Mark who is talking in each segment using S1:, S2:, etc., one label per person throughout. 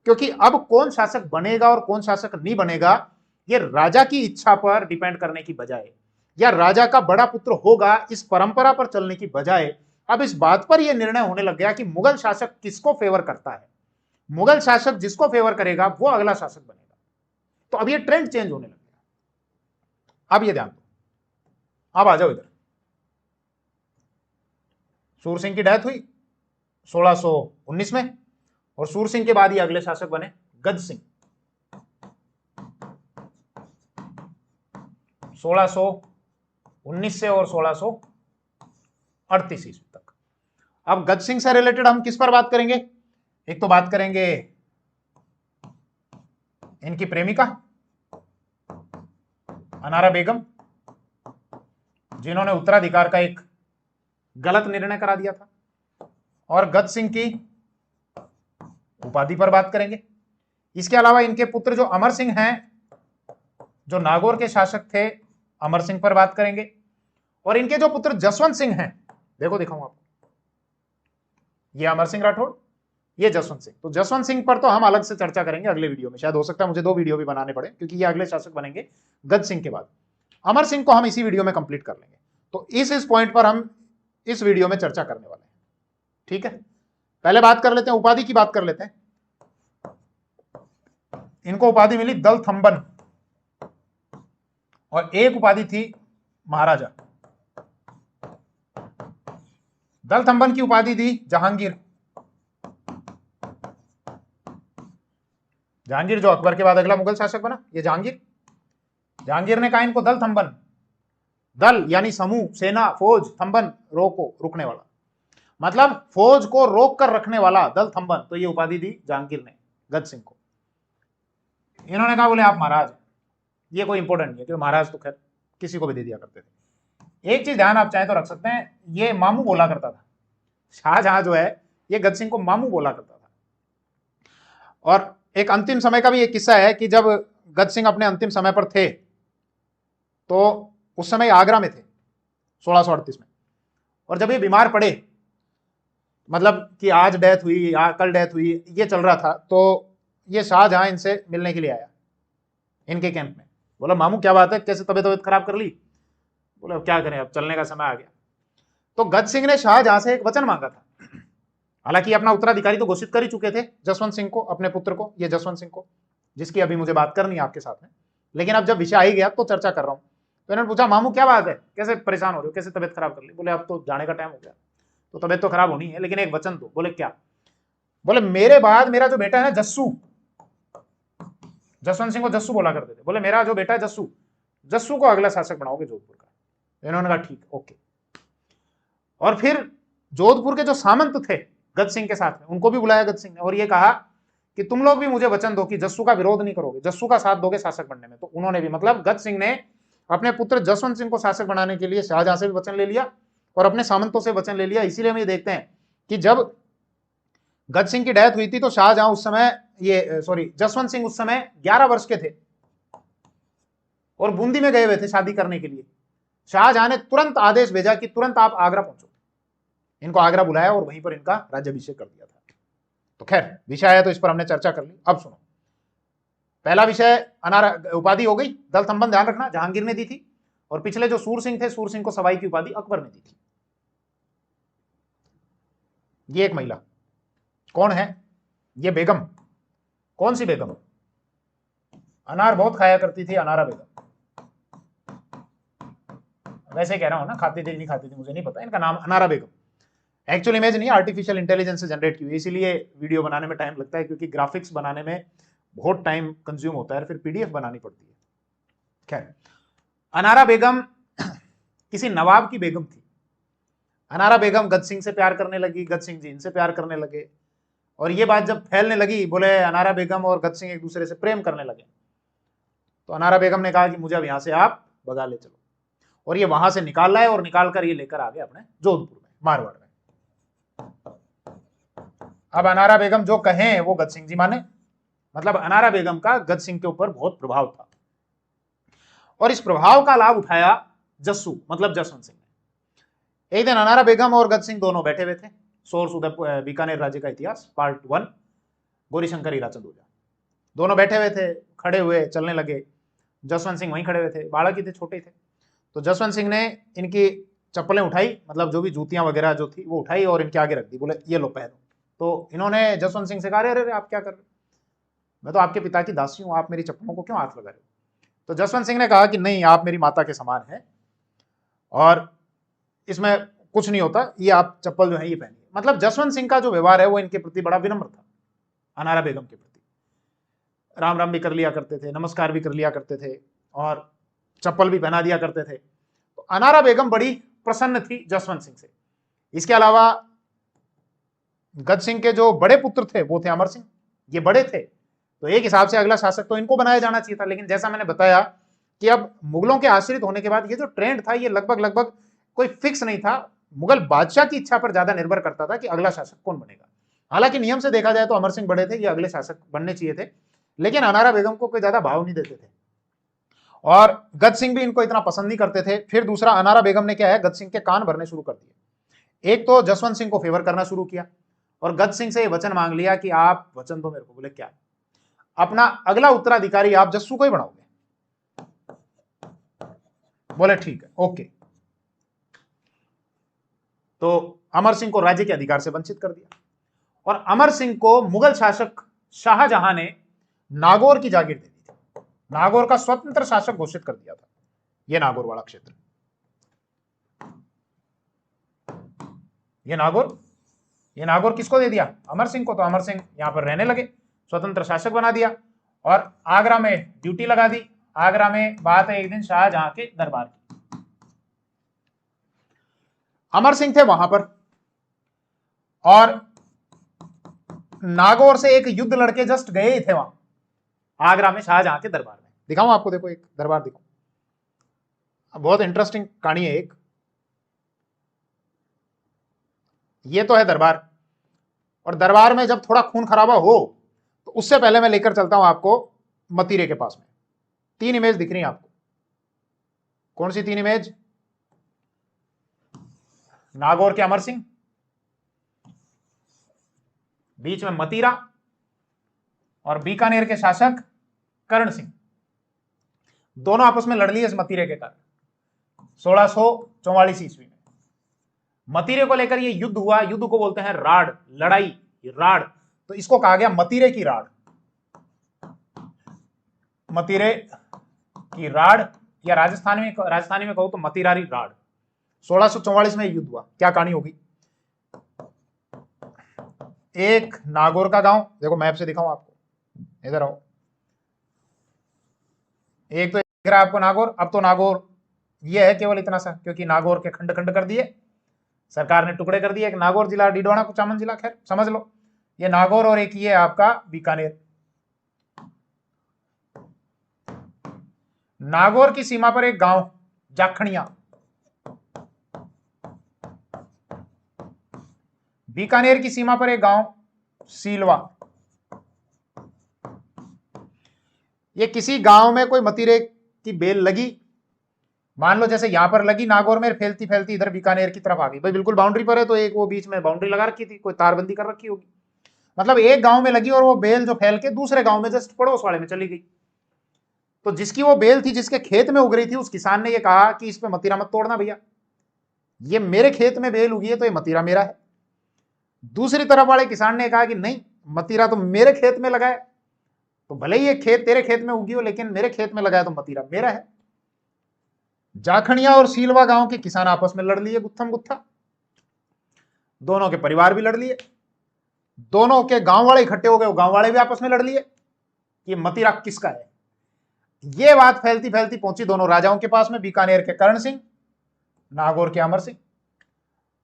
S1: क्योंकि अब कौन शासक बनेगा और कौन शासक नहीं बनेगा ये राजा की इच्छा पर डिपेंड करने की बजाय, या राजा का बड़ा पुत्र होगा इस परंपरा पर चलने की बजाय, अब इस बात पर यह निर्णय होने लग गया कि मुगल शासक किसको फेवर करता है। मुगल शासक जिसको फेवर करेगा वो अगला शासक बनेगा। तो अब ये ट्रेंड चेंज होने लग गया। अब ये ध्यान दो, अब आ जाओ इधर। सूर सिंह की डेथ हुई 1619 में, और सूर सिंह के बाद ही अगले शासक बने गज सिंह 1619 से और 1638 ईस्वी तक। अब गज सिंह से रिलेटेड हम किस पर बात करेंगे? एक तो बात करेंगे इनकी प्रेमिका अनारा बेगम, जिन्होंने उत्तराधिकार का एक गलत निर्णय करा दिया था, और गज सिंह की उपाधि पर बात करेंगे। इसके अलावा इनके पुत्र जो अमर सिंह हैं, जो नागौर के शासक थे, अमर सिंह पर बात करेंगे। और इनके जो पुत्र जसवंत सिंह हैं, देखो दिखाऊंगा आपको, ये अमर सिंह राठौड़, ये जसवंत सिंह। तो जसवंत सिंह पर तो हम अलग से चर्चा करेंगे अगले वीडियो में, शायद हो सकता है मुझे 2 वीडियो भी बनाने पड़े, क्योंकि ये अगले शासक बनेंगे गज सिंह के बाद। अमर सिंह को हम इसी वीडियो में कंप्लीट कर लेंगे। तो इस पॉइंट पर हम इस वीडियो में चर्चा करने वाले हैं, ठीक है। पहले बात कर लेते हैं, उपाधि की बात कर लेते हैं। इनको उपाधि मिली दल थंबन, और एक उपाधि थी महाराजा। दल थंबन की उपाधि दी जहांगीर। जहांगीर जो अकबर के बाद अगला मुगल शासक बना, ये जहांगीर ने कहा इनको दल थंबन, दल यानी समूह, सेना, फौज, थंबन रोको, रुकने वाला, मतलब फौज को रोक कर रखने वाला, दल थंबन। तो ये उपाधि दी जहांगीर ने गज सिंह को। इन्होंने कहा बोले आप महाराज, ये कोई इंपॉर्टेंट नहीं है, क्योंकि महाराज तो खैर किसी को भी दे दिया करते थे। एक चीज ध्यान आप चाहें तो रख सकते हैं, ये मामू बोला करता था। शाहजहां जो है ये गज सिंह को मामू बोला करता था। और एक अंतिम समय का भी एक किस्सा है कि जब गज सिंह अपने अंतिम समय पर थे, तो उस समय आगरा में थे 1638 में, और जब ये बीमार पड़े, मतलब कि आज डेथ हुई, कल डेथ हुई, ये चल रहा था, तो ये शाहजहां इनसे मिलने के लिए आया इनके कैंप में। बोला मामू क्या बात है, कैसे तबीयत खराब कर ली? बोले अब क्या करें, अब चलने का समय आ गया। तो गज सिंह ने शाहजहां से एक वचन मांगा था। हालांकि अपना उत्तराधिकारी तो घोषित कर ही चुके थे जसवंत सिंह को, अपने पुत्र को, ये जसवंत सिंह को, जिसकी अभी मुझे बात करनी है आपके साथ में, लेकिन अब जब विषय आ ही गया तो चर्चा कर रहा हूं। तो इन्होंने पूछा मामू क्या बात है, कैसे परेशान हो रहे हो, कैसे तबियत खराब कर ली? बोले अब तो जाने का टाइम हो गया, तो तबियत तो खराब होनी है, लेकिन एक वचन दो। बोले क्या? बोले मेरे बाद मेरा जो बेटा है ना जस्सू, जसवंत सिंह को जस्सू बोला करते थे, बोले मेरा जो बेटा है जस्सू, जस्सू को अगला शासक बनाओगे जोधपुर का। इन्होंने कहा ठीक, ओके। और फिर जोधपुर के जो सामंत थे गज सिंह के साथ में, उनको भी बुलाया गज सिंह ने, और ये कहा कि तुम लोग भी मुझे वचन दो कि जस्सू का विरोध नहीं करोगे, जस्सू का साथ दोगे शासक बनने में। तो उन्होंने भी, मतलब गज सिंह ने अपने पुत्र जसवंत सिंह को शासक बनाने के लिए शाहजहां से भी वचन ले लिया और अपने सामंतों से वचन ले लिया। इसीलिए हम ये देखते हैं कि जब गज सिंह की डेथ हुई थी तो शाहजहां उस समय, जसवंत सिंह उस समय 11 वर्ष के थे और बूंदी में गए हुए थे शादी करने के लिए। शाहजहां ने तुरंत आदेश भेजा कि तुरंत आप आगरा पहुंचो। इनको आगरा बुलाया और वहीं पर इनका राज्याभिषेक कर दिया था। तो खैर विषय आया तो इस पर हमने चर्चा कर ली। अब सुनो, पहला विषय अनारा उपाधि हो गई, दल थंबन ध्यान रखना जहांगीर ने दी थी, और पिछले जो सूर सिंह थे, सूर सिंह को सवाई की उपाधि अकबर ने दी थी। ये एक महिला कौन है? ये बेगम। कौन सी बेगम? अनार बहुत खाया करती थी अनारा बेगम। वैसे कह रहा हूं ना, खाती थी नहीं खाती थी मुझे नहीं पता, इनका नाम अनारा बेगम। एक्चुअल इमेज नहीं, आर्टिफिशियल इंटेलिजेंस से जनरेट की हुई, इसीलिए वीडियो बनाने में टाइम लगता है, क्योंकि ग्राफिक्स बनाने में बहुत टाइम कंज्यूम होता है, फिर पीडीएफ बनानी पड़ती है। खैर, अनारा बेगम किसी नवाब की बेगम थी। अनारा बेगम गज सिंह से प्यार करने लगी, गज सिंह जी इनसे प्यार करने लगे, और ये बात जब फैलने लगी, बोले अनारा बेगम और गज सिंह एक दूसरे से प्रेम करने लगे, तो अनारा बेगम ने कहा कि मुझे अब यहां से आप भगा ले चलो, और ये वहां से निकाल लाए और निकाल कर ये लेकर आ गए अपने जोधपुर में, मारवाड़ में। अब अनारा बेगम जो कहें वो गज सिंह जी माने, मतलब अनारा बेगम का गज सिंह के ऊपर बहुत प्रभाव था, और इस प्रभाव का लाभ उठाया जस्सू मतलब जसवंत सिंह ने। एक दिन अनारा बेगम और गज सिंह दोनों बैठे हुए थे, सोर्स उदय बीकानेर राज्य का इतिहास पार्ट 1, गौरीशंकर हीराचंद ओझा। दोनों बैठे हुए थे, खड़े हुए, चलने लगे। जसवंत सिंह वहीं खड़े हुए थे, बालक ही थे, छोटे थे। तो जसवंत सिंह ने इनकी चप्पलें उठाई, मतलब जो भी जूतियां वगैरह जो थी वो उठाई और इनके आगे रख दी, बोले ये लो पहनो। तो इन्होंने जसवंत सिंह से कहा, अरे आप क्या कर रहे हो, मैं तो आपके पिता की दासी हूं, आप मेरी चप्पलों को क्यों हाथ लगा रहे हो। तो जसवंत सिंह ने कहा कि नहीं, आप मेरी माता के समान हैं और इसमें कुछ नहीं होता, ये आप चप्पल जो है ये पहनिए। मतलब जसवंत सिंह का जो व्यवहार है वो इनके प्रति बड़ा विनम्र था, अनारा बेगम के प्रति। राम राम भी कर लिया करते थे, नमस्कार भी कर लिया करते थे और चप्पल भी पहना दिया करते थे। तो अनारा बेगम बड़ी प्रसन्न थी जसवंत सिंह से। इसके अलावा गद सिंह के जो बड़े पुत्र थे वो थे अमर सिंह, ये बड़े थे, तो एक हिसाब से अगला शासक तो इनको बनाया जाना चाहिए था। लेकिन जैसा मैंने बताया कि अब मुगलों के आश्रित होने के बाद ये जो ट्रेंड था ये लगभग कोई फिक्स नहीं था, मुगल बादशाह की इच्छा पर ज्यादा निर्भर करता था कि अगला शासक कौन बनेगा। हालांकि नियम से देखा जाए तो अमर सिंह बड़े थे, ये अगले शासक बनने चाहिए थे, लेकिन अनारा बेगम को कोई ज्यादा भाव नहीं देते थे और गद सिंह भी इनको इतना पसंद नहीं करते थे। फिर दूसरा, अनारा बेगम ने क्या है, गद सिंह के कान भरने शुरू कर दिए। एक तो जसवंत सिंह को फेवर करना शुरू किया और गद सिंह से वचन मांग लिया कि आप वचन दो मेरे को। बोले क्या, अपना अगला उत्तराधिकारी आप जस्सू को ही बनाओगे। बोले ठीक है, ओके। तो अमर सिंह को राज्य के अधिकार से वंचित कर दिया और अमर सिंह को मुगल शासक शाहजहां ने नागौर की जागीर दे दी थी, नागौर का स्वतंत्र शासक घोषित कर दिया था। यह नागौर वाला क्षेत्र, ये नागौर किसको दे दिया, अमर सिंह को। तो अमर सिंह यहां पर रहने लगे, स्वतंत्र शासक बना दिया और आगरा में ड्यूटी लगा दी। आगरा में बात है एक दिन शाहजहां के दरबार की, अमर सिंह थे वहां पर और नागौर से एक युद्ध लड़के जस्ट गए ही थे वहां आगरा में शाहजहां के दरबार में। दिखाऊं आपको, देखो एक दरबार दिखाऊं, बहुत इंटरेस्टिंग कहानी है एक। ये तो है दरबार, और दरबार में जब थोड़ा खून खराबा हो तो उससे पहले मैं लेकर चलता हूं आपको मतीरे के पास में। 3 इमेज दिख रही हैं आपको, कौन सी 3 इमेज, नागौर के अमर सिंह, बीच में मतीरा और बीकानेर के शासक कर्ण सिंह। दोनों आपस में लड़ लिए इस मतीरे के कारण 1644 ईस्वी में। मतीरे को लेकर ये युद्ध हुआ, युद्ध को बोलते हैं राड़, लड़ाई, राड़, तो इसको कहा गया मतीरे की राड़। मतीरे की राड़, या राजस्थानी में कहो तो मतीरारी राड़। 1644 में युद्ध हुआ। क्या कहानी होगी, एक नागौर का गांव, देखो मैप से दिखाऊं आपको, इधर आओ, एक तो दिख रहा है आपको नागौर। अब तो नागौर ये है केवल इतना सा, क्योंकि नागौर के खंड खंड कर दिए सरकार ने, टुकड़े कर दिए। एक नागौर जिला, डीडवाना कुचामन जिला, खैर समझ लो, ये नागौर और एक ये आपका बीकानेर। नागौर की सीमा पर एक गांव जाखड़िया, बीकानेर की सीमा पर एक गांव सीलवा। ये किसी गांव में कोई मतीरे की बेल लगी, मान लो जैसे यहां पर लगी नागौर में, फैलती फैलती इधर बीकानेर की तरफ आ गई। भाई बिल्कुल बाउंड्री पर है तो एक वो बीच में बाउंड्री लगा रखी थी, कोई तारबंदी कर रखी होगी। मतलब एक गांव में लगी और वो बेल जो फैल के दूसरे गांव में जस्ट पड़ोस वाले में चली गई। तो जिसकी वो बेल थी, जिसके खेत में उग रही थी, उस किसान ने ये कहा कि इस पे मतीरा मत तोड़ना भैया, ये मेरे खेत में बेल उगी है तो ये मतीरा मेरा है। दूसरी तरफ वाले किसान ने कहा कि नहीं, मतीरा तो मेरे खेत में लगा है, तो भले ही ये खेत तेरे खेत में उगी हो, लेकिन मेरे खेत में लगा है तो मतीरा मेरा है। जाखड़िया और सीलवा गांव के किसान आपस में लड़ लिए गुत्थम गुत्था, दोनों के परिवार भी लड़ लिए, दोनों के गांव वाले इकट्ठे हो गए, गांव वाले भी आपस में लड़ लिए कि मतीरा किसका है। यह बात फैलती फैलती पहुंची दोनों राजाओं के पास में, बीकानेर के कर्ण सिंह, नागौर के अमर सिंह।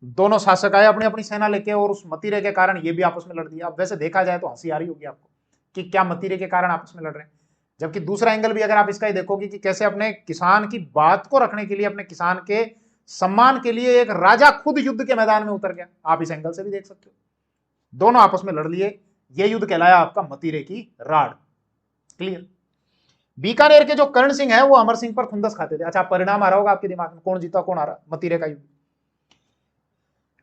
S1: दोनों शासक आए अपनी अपनी सेना लेके और उस मतीरे के कारण ये भी आपस में लड़ दिया। अब वैसे देखा जाए तो हंसी आ रही होगी आपको कि क्या मतीरे के कारण आपस में लड़ रहे हैं, जबकि दूसरा एंगल भी अगर आप इसका ही देखोगे कि कैसे अपने किसान की बात को रखने के लिए, अपने किसान के सम्मान के लिए एक राजा खुद युद्ध के मैदान में उतर गया। आप इस एंगल से भी देख सकते हो, दोनों आपस में लड़ लिए। यह युद्ध कहलाया आपका मतीरे की राड़। क्लियर। बीकानेर के जो कर्ण सिंह है वो अमर सिंह पर खुंदस खाते थे। अच्छा, परिणाम आ रहा होगा आपके दिमाग में, कौन जीता कौन आ रहा, मतीरे का युद्ध।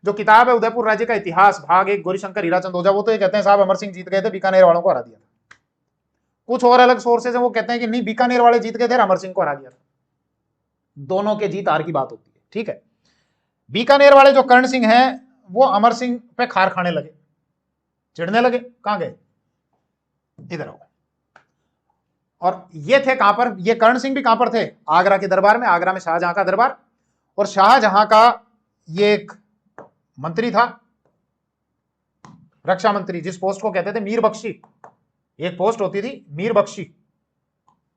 S1: जो किताब है उदयपुर राज्य का इतिहास भाग 1 गौरीशंकर हीराचंद ओझा, वो तो ये कहते हैं साहब अमर सिंह जीत गए थे, बीकानेर वालों को हरा दिया था। कुछ और अलग सोर्सेज हैं वो कहते हैं कि नहीं, बीकानेर वाले जीत गए थे, अमर सिंह को हरा दिया था। दोनों के जीत हार की बात होती है, ठीक है। बीकानेर वाले जो कर्ण सिंह हैं वो अमर सिंह पे खार खाने लगे, चिढ़ने लगे। कहां गए, इधर आओ। और ये थे कहां पर, ये कर्ण सिंह भी कहां पर थे, आगरा के दरबार में। आगरा में शाहजहां का दरबार, और शाहजहां का ये एक मंत्री था, रक्षा मंत्री, जिस पोस्ट को कहते थे मीर बख्शी। एक पोस्ट होती थी मीर बख्शी।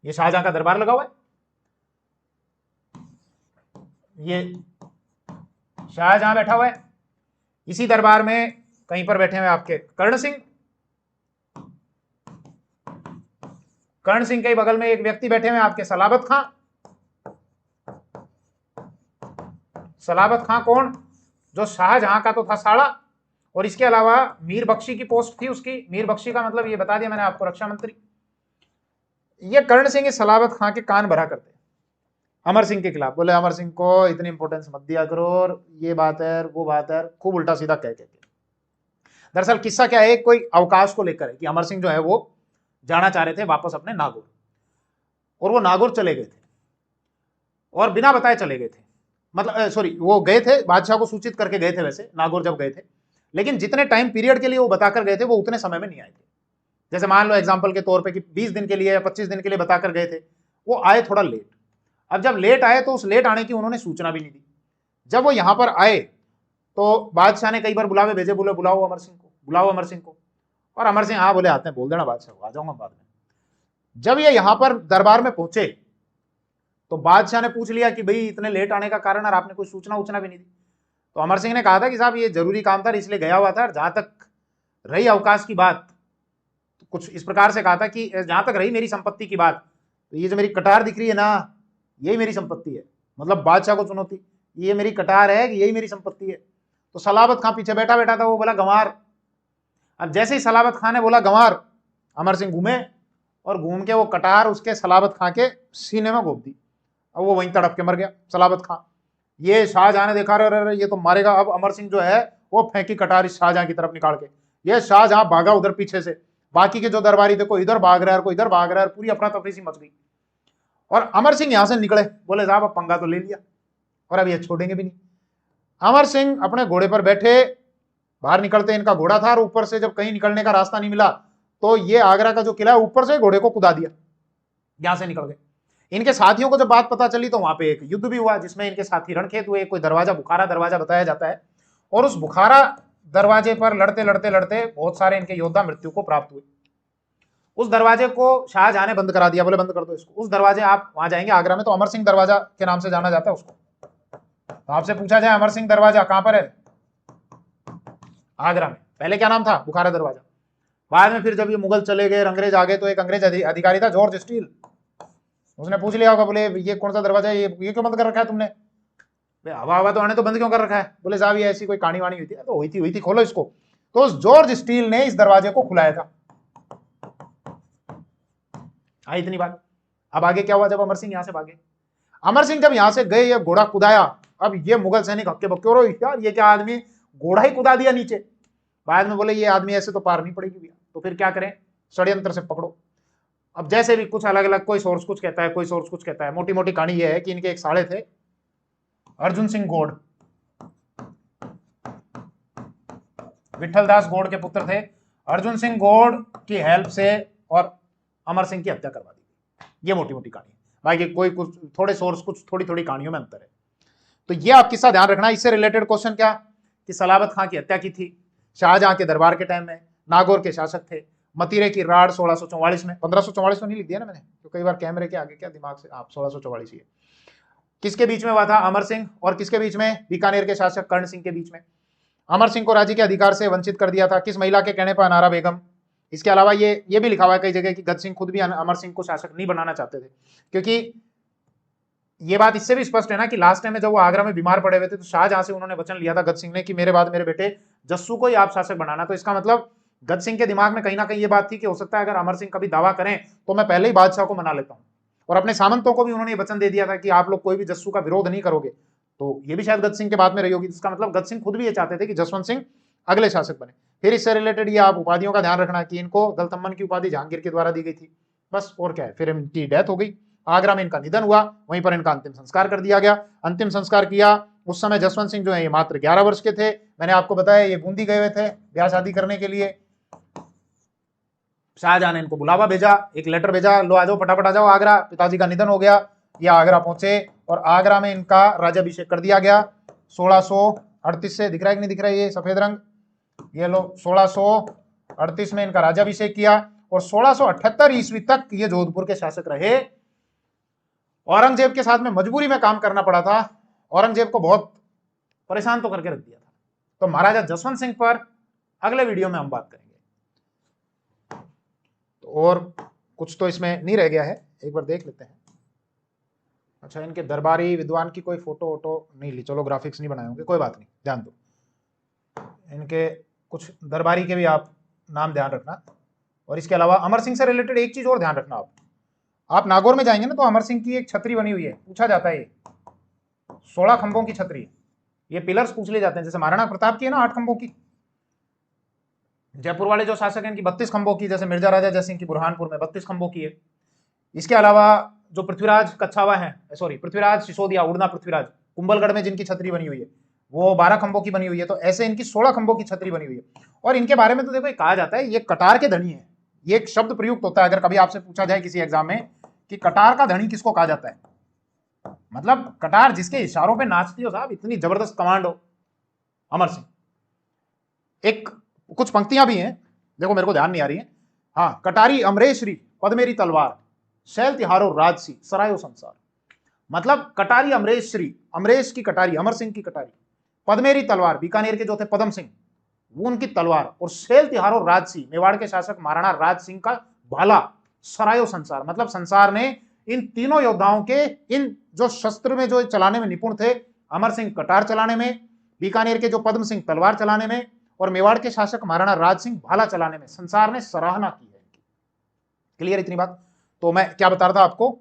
S1: ये शाहजहां का दरबार लगा हुआ है, ये शाहजहां बैठा हुआ है। इसी दरबार में कहीं पर बैठे हुए आपके कर्ण सिंह। कर्ण सिंह के बगल में एक व्यक्ति बैठे हुए आपके सलाबत खां। सलाबत खां कौन, जो शाहजहां का तो था साड़ा, और इसके अलावा मीर बख्शी की पोस्ट थी उसकी। मीर बख्शी का मतलब ये बता दिया मैंने आपको, रक्षा मंत्री। ये कर्ण सिंह सलाबत खां के कान भरा करते अमर सिंह के खिलाफ। बोले अमर सिंह को इतनी इंपॉर्टेंस मत दिया करो, और ये बात है वो बात है, खूब उल्टा सीधा कह के। दरअसल किस्सा क्या है, कोई अवकाश को लेकर है कि अमर सिंह जो है वो जाना चाह रहे थे वापस अपने नागौर, और वो नागौर चले गए थे, और बिना बताए चले गए थे। मतलब सॉरी, वो गए थे, बादशाह को सूचित करके गए थे वैसे नागौर जब गए थे, लेकिन जितने टाइम पीरियड के लिए वो बताकर गए थे वो उतने समय में नहीं आए थे। जैसे मान लो एग्जाम्पल के तौर पे कि 20 दिन के लिए या 25 दिन के लिए बताकर गए थे, वो आए थोड़ा लेट। अब जब लेट आए तो उस लेट आने की उन्होंने सूचना भी नहीं दी। जब वो यहां पर आए तो बादशाह ने कई बार बुलावे भेजे, बोले बुलाओ अमर सिंह को, बुलाओ अमर सिंह को। और अमर सिंह हाँ बोले, आते हैं, बोल देना बादशाह को, आ जाऊंगा बाद में। जब ये यहां पर दरबार में पहुंचे तो बादशाह ने पूछ लिया कि भाई इतने लेट आने का कारण, और आपने कोई सूचना वूचना भी नहीं दी। तो अमर सिंह ने कहा था कि साहब ये जरूरी काम था इसलिए गया हुआ था। जहां तक रही अवकाश की बात, तो कुछ इस प्रकार से कहा था कि जहां तक रही मेरी संपत्ति की बात, तो ये जो मेरी कटार दिख रही है ना, यही मेरी संपत्ति है। मतलब बादशाह को चुनौती, ये मेरी कटार है कि यही मेरी संपत्ति है। तो सलाबत खां पीछे बैठा बैठा था, वो बोला गंवार। अब जैसे ही सलाबत खां ने बोला गंवार, अमर सिंह घूमे और घूम के वो कटार उसके सलाबत खां के सीने में घोप दी। अब वो वहीं तड़प के मर गया सलाबत खां। ये शाहजहां ने देखा, अरे ये तो मारेगा। अब अमर सिंह जो है वो फेंकी कटार इस शाहजहां की तरफ निकाल के। ये शाहजहां भागा उधर पीछे से, बाकी के जो दरबारी थे कोई इधर भाग रहा है, कोई इधर भाग रहा है, पूरी अफरा तफरी सी मच गई। और अमर सिंह यहां से निकले, बोले साहब अब पंगा तो ले लिया और अब ये छोड़ेंगे भी नहीं। अमर सिंह अपने घोड़े पर बैठे बाहर निकलते, इनका घोड़ा था, और ऊपर से जब कहीं निकलने का रास्ता नहीं मिला तो ये आगरा का जो किला है ऊपर से घोड़े को कुदा दिया, यहां से निकल गए। इनके साथियों को जब बात पता चली तो वहां पे एक युद्ध भी हुआ जिसमें इनके साथी रणखेत हुए। कोई दरवाजा, बुखारा दरवाजा बताया जाता है, और उस बुखारा दरवाजे पर लड़ते लड़ते लड़ते बहुत सारे इनके योद्धा मृत्यु को प्राप्त हुए। उस दरवाजे को शाहजहां ने बंद करा दिया, बोले बंद कर दो इसको। उस दरवाजे, आप वहां जाएंगे आगरा में तो अमर सिंह दरवाजा के नाम से जाना जाता है उसको। तो आपसे पूछा जाए अमर सिंह दरवाजा कहां पर है, आगरा में। पहले क्या नाम था, बुखारा दरवाजा। बाद में फिर जब ये मुगल चले गए, अंग्रेज आ गए, तो एक अंग्रेज अधिकारी था जॉर्ज स्टील, उसने पूछ लिया होगा, बोले ये कौन सा दरवाजा है, ये क्यों बंद कर रखा है तुमने। हवा हवा तो आने तो बंद क्यों कर रखा है। बोले साहब ये ऐसी कोई कहानी वाणी हुई थी, तो हुई थी, खोलो इसको। तो उस जॉर्ज स्टील ने इस दरवाजे को खुलाया था। आई इतनी बात। अब आगे क्या हुआ, जब अमर सिंह यहां से भागे, अमर सिंह जब यहां से गए, ये घोड़ा कुदाया। अब ये मुगल सैनिक हक्के बक्के, और यार ये क्या आदमी, घोड़ा ही कुदा दिया नीचे। बाद में बोले ये आदमी ऐसे तो पार नहीं पड़ेगी भैया, तो फिर क्या करें, षड्यंत्र से पकड़ो। अब जैसे भी कुछ अलग अलग, कोई सोर्स कुछ कहता है, कोई सोर्स कुछ कहता है। मोटी मोटी कहानी ये है कि इनके एक साले थे, अर्जुन सिंह गौड़, विठलदास गौड़ के पुत्र थे। अर्जुन सिंह गौड़ की हेल्प से और अमर सिंह की हत्या करवा दी गई। ये मोटी मोटी कहानी है, बाकी कोई कुछ थोड़े सोर्स, कुछ थोड़ी थोड़ी कहानियों में अंतर है। तो ये आप किस्सा ध्यान रखना। इससे रिलेटेड क्वेश्चन क्या, कि सलाबत खां की हत्या की थी शाहजहां के दरबार के टाइम में, नागौर के शासक थे, मतीरे की राड़ 1644 में, 1544 में नहीं लिख दिया ना मैंने, तो कई बार कैमरे के आगे क्या दिमाग से, आप 1644 ही है। किसके बीच में हुआ था, अमर सिंह और किसके बीच में, बीकानेर के शासक कर्ण सिंह के बीच में। अमर सिंह को राज्य के अधिकार से वंचित कर दिया था, किस महिला के कहने पर, अनारा बेगम। इसके अलावा ये भी लिखा हुआ है कई जगह कि गद सिंह खुद भी अमर सिंह को शासक नहीं बनाना चाहते थे, क्योंकि ये बात इससे भी स्पष्ट है ना कि लास्ट टाइम में जब वो आगरा में बीमार पड़े हुए थे तो शाहजहां से उन्होंने वचन लिया था गद सिंह ने कि मेरे बाद मेरे बेटे जस्सू को ही आप शासक बनाना। तो इसका मतलब गद सिंह के दिमाग में कहीं ना कहीं ये बात थी कि हो सकता है अगर अमर सिंह कभी दावा करें तो मैं पहले ही बादशाह को मना लेता हूं। और अपने सामंतों को भी उन्होंने वचन दे दिया था कि आप लोग कोई भी जस्सू का विरोध नहीं करोगे, तो ये भी शायद गद सिंह के बाद में रही होगी, इसका मतलब गद सिंह खुद भी ये चाहते थे कि जसवंत सिंह अगले शासक बने। फिर इससे रिलेटेड ये आप उपाधियों का ध्यान रखना कि इनको दलथम्बन की उपाधि जहांगीर के द्वारा दी गई थी, बस और क्या है। फिर इनकी डेथ हो गई, आगरा में इनका निधन हुआ, वहीं पर इनका अंतिम संस्कार कर दिया गया। अंतिम संस्कार किया उस समय जसवंत सिंह जो है ये मात्र 11 वर्ष के थे। मैंने आपको बताया ये बूंदी गए हुए थे ब्याह शादी करने के लिए। शाहजहां ने इनको बुलावा भेजा, एक लेटर भेजा, लो आ जाओ फटाफट आ जाओ आगरा, पिताजी का निधन हो गया। ये आगरा पहुंचे और आगरा में इनका राज्याभिषेक कर दिया गया 1638 से। दिख रहा है कि नहीं दिख रहा है ये सफेद रंग, ये लो 1638 में इनका राज्याभिषेक किया और 1678 ईस्वी तक ये जोधपुर के शासक रहे। औरंगजेब के साथ में मजबूरी में काम करना पड़ा था, औरंगजेब को बहुत परेशान तो करके रख दिया था। तो महाराजा जसवंत सिंह पर अगले वीडियो में हम बात करेंगे। तो और कुछ तो इसमें नहीं रह गया है, एक बार देख लेते हैं। अच्छा, इनके दरबारी विद्वान की कोई फोटो वोटो नहीं ली, चलो ग्राफिक्स नहीं बनाए होंगे, कोई बात नहीं, ध्यान दो। इनके कुछ दरबारी के भी आप नाम ध्यान रखना। और इसके अलावा अमर सिंह से रिलेटेड एक चीज और ध्यान रखना, आप नागौर में जाएंगे ना तो अमर सिंह की एक छतरी बनी हुई है, पूछा जाता है ये 16 खंभों की छतरी है। ये पिलर्स पूछ ले जाते हैं, जैसे महाराणा प्रताप की है ना 8 खंभों की, जयपुर वाले जो शासक हैं इनकी 32 खंभों की, जैसे मिर्जा राजा जयसिंह की बुरहानपुर में 32 खंभों की है। इसके अलावा जो पृथ्वीराज कच्छावा है, सॉरी पृथ्वीराज सिसोदिया, उड़ना पृथ्वीराज, कुंभलगढ़ में जिनकी छतरी बनी हुई है वो 12 खंभों की बनी हुई है। तो ऐसे इनकी 16 खंभों की छतरी बनी हुई है। और इनके बारे में तो देखो कहा जाता है ये कटार के धनी है, ये एक शब्द प्रयुक्त होता है। अगर कभी आपसे पूछा जाए किसी एग्जाम में कि कटार का धनी किसको कहा जाता है, मतलब कटार जिसके इशारों पे नाचती हो साहब, इतनी जबरदस्त कमांड हो, अमर सिंह। एक कुछ पंक्तियां भी हैं, देखो मेरे को ध्यान नहीं आ रही है। हाँ, कटारी अमरेश्वरी पद मेरी तलवार, शैल तिहारो राजसी सरायो संसार। मतलब कटारी अमरेश्वरी, अमरेश की कटारी, अमर सिंह की कटारी, पद मेरी तलवार, बीकानेर के जो थे पदम सिंह वो उनकी तलवार, और शैल तिहारो राजसी, मेवाड़ के शासक महाराणा राज सिंह का भाला, सरायो संसार। मतलब संसार ने इन तीनों योद्धाओं के इन जो शस्त्र में जो चलाने में निपुण थे, अमर सिंह कटार चलाने में, बीकानेर के जो पद्म सिंह तलवार चलाने में, और मेवाड़ के शासक महाराणा राज सिंह भाला चलाने में, संसार ने सराहना की है। क्लियर इतनी बात? तो मैं क्या बता रहा था आपको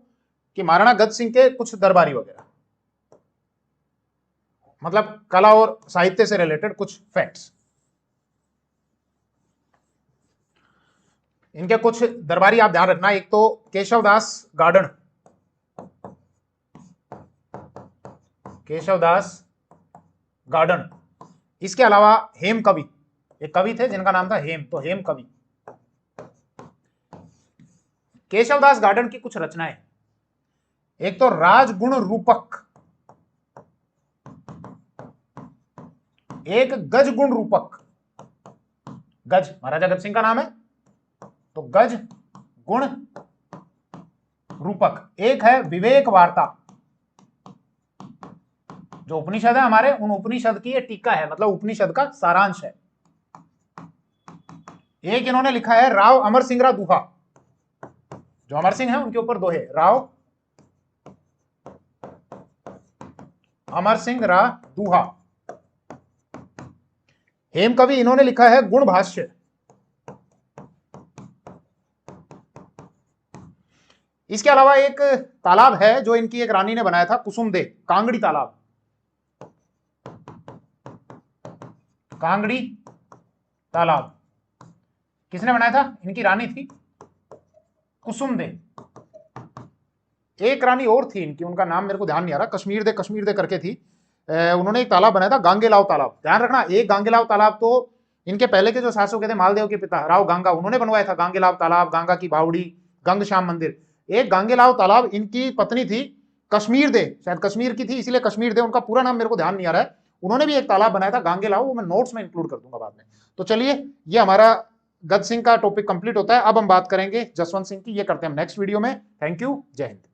S1: कि महाराणा गद सिंह के कुछ दरबारी वगैरह, मतलब कला और साहित्य से रिलेटेड कुछ फैक्ट्स। इनके कुछ दरबारी आप ध्यान रखना, एक तो केशवदास गार्डन, केशवदास गार्डन। इसके अलावा हेम कवि, एक कवि थे जिनका नाम था हेम, तो हेम कवि। केशवदास गार्डन की कुछ रचनाएं, एक तो राजगुण रूपक, एक गज गुण रूपक। गज महाराजा गज सिंह का नाम है, तो गज गुण रूपक। एक है विवेक वार्ता, जो उपनिषद है हमारे, उन उपनिषद की ये टीका है, मतलब उपनिषद का सारांश है। एक इन्होंने लिखा है राव अमर सिंह रा दुहा, जो अमर सिंह है उनके ऊपर दोहे, राव अमर सिंह रा दुहा। हेम कवि इन्होंने लिखा है गुण भाष्य। इसके अलावा एक तालाब है जो इनकी एक रानी ने बनाया था, कुसुमदे, कांगड़ी तालाब, कांगड़ी तालाब किसने बनाया था? इनकी रानी थी कुसुमदे। एक रानी और थी इनकी, उनका नाम मेरे को ध्यान नहीं आ रहा, कश्मीर दे करके थी। उन्होंने एक तालाब बनाया था गांगेलाव तालाब। ध्यान रखना, एक गांगेलाव तालाब तो इनके पहले के जो शासक थे मालदेव के पिता राव गांगा, उन्होंने बनवाया था गांगेलाव तालाब, गांगा की बावड़ी, गंग श्याम मंदिर। एक गांगेलाव तालाब इनकी पत्नी थी कश्मीर दे, शायद कश्मीर की थी इसलिए कश्मीर दे, उनका पूरा नाम मेरे को ध्यान नहीं आ रहा है। उन्होंने भी एक तालाब बनाया था गांगेलाव, वो मैं नोट्स में इंक्लूड कर दूंगा बाद में। तो चलिए, ये हमारा गद सिंह का टॉपिक कंप्लीट होता है। अब हम बात करेंगे जसवंत सिंह की, ये करते हैं हम नेक्स्ट वीडियो में। थैंक यू, जय हिंद।